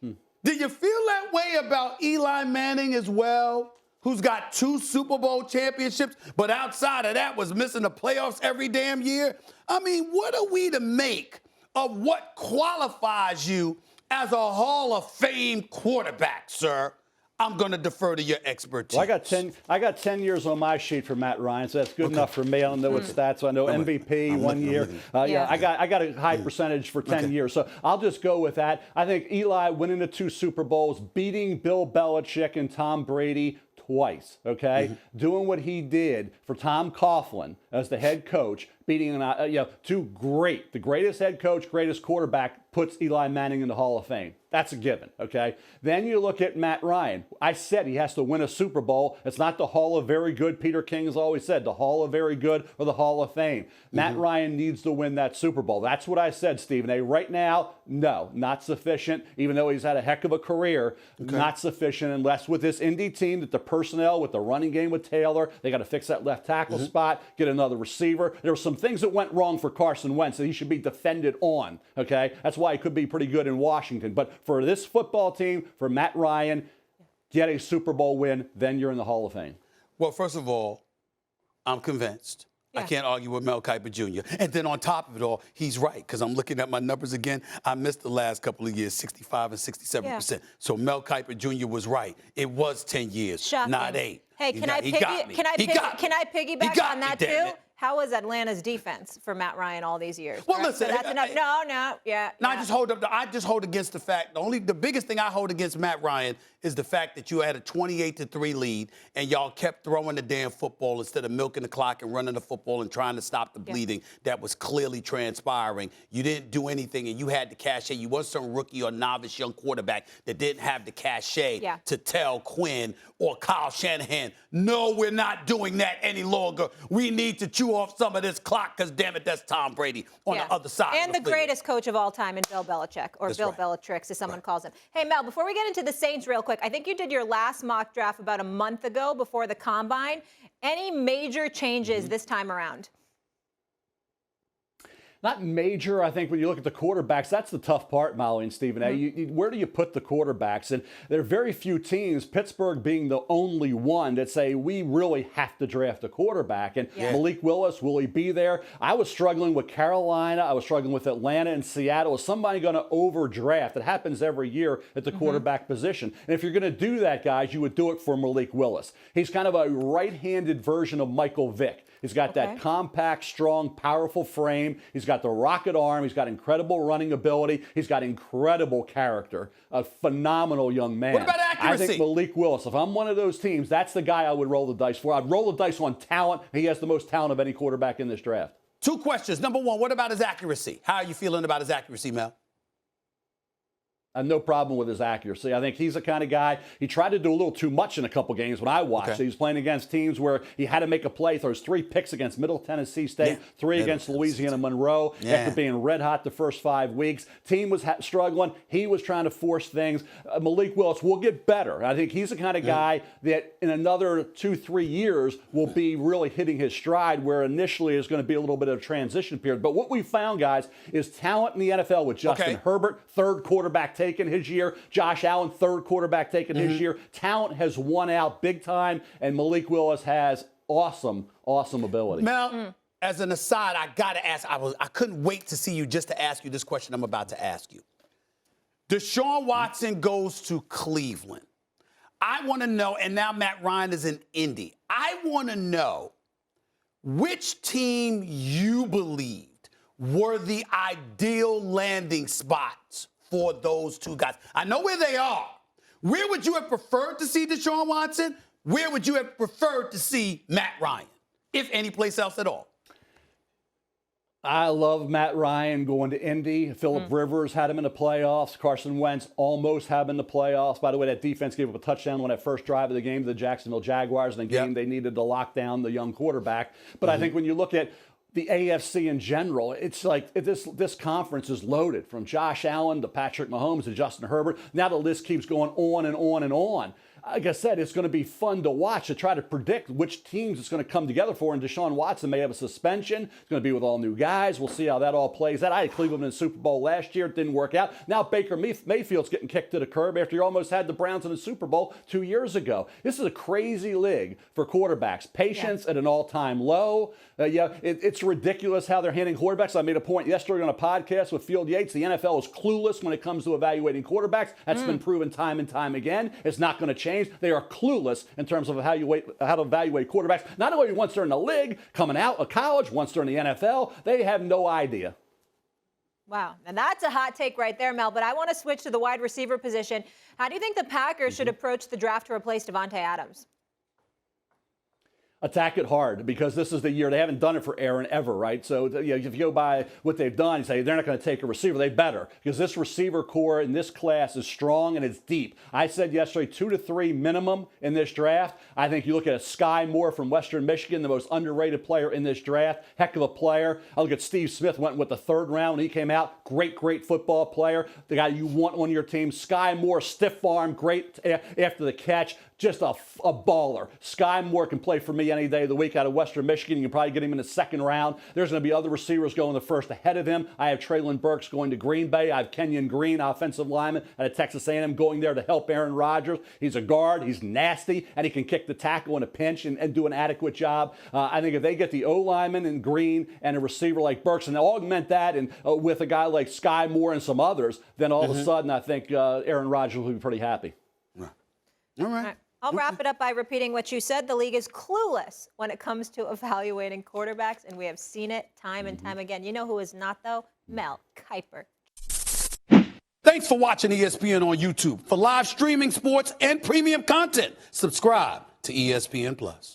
Do you feel that way about Eli Manning as well, who's got 2 Super Bowl championships, but outside of that was missing the playoffs every damn year? I mean, what are we to make of what qualifies you as a Hall of Fame quarterback, sir? I'm going to defer to your expertise. Well, I got 10 years on my sheet for Matt Ryan, so that's good enough for me. I don't know what stats. I know MVP 1 year. Yeah, I got a high percentage for 10 years, so I'll just go with that. I think Eli winning the 2 Super Bowls, beating Bill Belichick and Tom Brady twice, okay? Doing what he did for Tom Coughlin as the head coach, beating the greatest head coach, greatest quarterback, puts Eli Manning in the Hall of Fame. That's a given, okay? Then you look at Matt Ryan. I said he has to win a Super Bowl. It's not the Hall of Very Good. Peter King has always said the Hall of Very Good or the Hall of Fame. Matt Ryan needs to win that Super Bowl. That's what I said, Stephen A. Right now, no, not sufficient. Even though he's had a heck of a career, not sufficient unless with this Indy team, that the personnel, with the running game with Taylor, they got to fix that left tackle spot, get another receiver. There were some things that went wrong for Carson Wentz that he should be defended on, okay? That's why he could be pretty good in Washington. But for this football team, for Matt Ryan, get a Super Bowl win, then you're in the Hall of Fame. Well, first of all, I'm convinced. I can't argue with Mel Kiper Jr. And then on top of it all, he's right, because I'm looking at my numbers again. I missed the last couple of years, 65 and 67%. So Mel Kiper Jr. was right. It was 10 years, not 8. Hey, can I piggyback on that too? How was Atlanta's defense for Matt Ryan all these years? Well, listen, so that's enough. I just hold against the fact. The biggest thing I hold against Matt Ryan is the fact that you had a 28-3 lead and y'all kept throwing the damn football instead of milking the clock and running the football and trying to stop the bleeding that was clearly transpiring. You didn't do anything, and you had the cachet. You weren't some rookie or novice young quarterback that didn't have the cachet to tell Quinn or Kyle Shanahan, no, we're not doing that any longer. We need to chew off some of this clock because, damn it, that's Tom Brady on the other side. And the greatest coach of all time in Bill Belichick, or Bill Belichick, as someone calls him. Hey, Mel, before we get into the Saints real quick, I think you did your last mock draft about a month ago before the Combine. Any major changes this time around? Not major. I think when you look at the quarterbacks, that's the tough part, Molly and Stephen A. Where do you put the quarterbacks? And there are very few teams, Pittsburgh being the only one, that say we really have to draft a quarterback. And Malik Willis, will he be there? I was struggling with Carolina. I was struggling with Atlanta and Seattle. Is somebody going to overdraft? It happens every year at the quarterback position. And if you're going to do that, guys, you would do it for Malik Willis. He's kind of a right-handed version of Michael Vick. He's got that compact, strong, powerful frame. He's got the rocket arm. He's got incredible running ability. He's got incredible character. A phenomenal young man. What about accuracy? I think Malik Willis, if I'm one of those teams, that's the guy I would roll the dice for. I'd roll the dice on talent. He has the most talent of any quarterback in this draft. 2 questions. Number 1, what about his accuracy? How are you feeling about his accuracy, Mel? I have no problem with his accuracy. I think he's the kind of guy, he tried to do a little too much in a couple games when I watched. He was playing against teams where he had to make a play. Throws 3 picks against Middle Tennessee State, 3 against Louisiana Monroe after being red hot the first 5 weeks. Team was struggling. He was trying to force things. Malik Willis will get better. I think he's the kind of guy that in another 2-3 years will be really hitting his stride, where initially is going to be a little bit of a transition period. But what we found, guys, is talent in the NFL with Justin Herbert, 3rd quarterback taken his year. Josh Allen, 3rd quarterback taken his year. Talent has won out big time, and Malik Willis has awesome ability. Mel, as an aside, I got to ask, I couldn't wait to see you just to ask you this question I'm about to ask you. Deshaun Watson goes to Cleveland. I want to know, and now Matt Ryan is in Indy. I want to know which team you believed were the ideal landing spots for those 2 guys. I know where they are. Where would you have preferred to see Deshaun Watson? Where would you have preferred to see Matt Ryan, if any place else at all? I love Matt Ryan going to Indy. Phillip Rivers had him in the playoffs. Carson Wentz almost had him in the playoffs. By the way, that defense gave up a touchdown on that first drive of the game to the Jacksonville Jaguars. In the game, they needed to lock down the young quarterback. But I think when you look at the AFC in general, it's like this conference is loaded, from Josh Allen to Patrick Mahomes to Justin Herbert. Now the list keeps going on and on and on. like I said, it's going to be fun to watch to try to predict which teams it's going to come together for. And Deshaun Watson may have a suspension. It's going to be with all new guys. We'll see how that all plays out. I had Cleveland in the Super Bowl last year. It didn't work out. Now Baker Mayfield's getting kicked to the curb after you almost had the Browns in the Super Bowl 2 years ago. This is a crazy league for quarterbacks. Patience at an all-time low. It's ridiculous how they're handling quarterbacks. I made a point yesterday on a podcast with Field Yates. The NFL is clueless when it comes to evaluating quarterbacks. That's been proven time and time again. It's not going to change. They are clueless in terms of how to evaluate quarterbacks. Not only once they're in the league, coming out of college, once they're in the NFL, they have no idea. Wow, and that's a hot take right there, Mel. But I want to switch to the wide receiver position. How do you think the Packers should approach the draft to replace Devontae Adams? Attack it hard, because this is the year. They haven't done it for Aaron ever, right? So if you go by what they've done, you say they're not going to take a receiver. They better, because this receiver core in this class is strong and it's deep. I said yesterday 2 to 3 minimum in this draft. I think you look at a Sky Moore from Western Michigan, the most underrated player in this draft. Heck of a player. I look at Steve Smith, went with the 3rd round when he came out. Great football player. The guy you want on your team. Sky Moore, stiff arm, great after the catch. Just a baller. Sky Moore can play for me any day of the week out of Western Michigan. You can probably get him in the 2nd round. There's going to be other receivers going the 1st ahead of him. I have Traylon Burks going to Green Bay. I have Kenyon Green, offensive lineman out of Texas A&M, going there to help Aaron Rodgers. He's a guard. He's nasty, and he can kick the tackle in a pinch and do an adequate job. I think if they get the O-lineman in Green and a receiver like Burks and augment that and with a guy like Sky Moore and some others, then all of a sudden I think Aaron Rodgers will be pretty happy. All right. I'll wrap it up by repeating what you said. The league is clueless when it comes to evaluating quarterbacks, and we have seen it time and time again. You know who is not, though? Mel Kiper. Thanks for watching ESPN on YouTube. For live streaming sports and premium content, subscribe to ESPN+.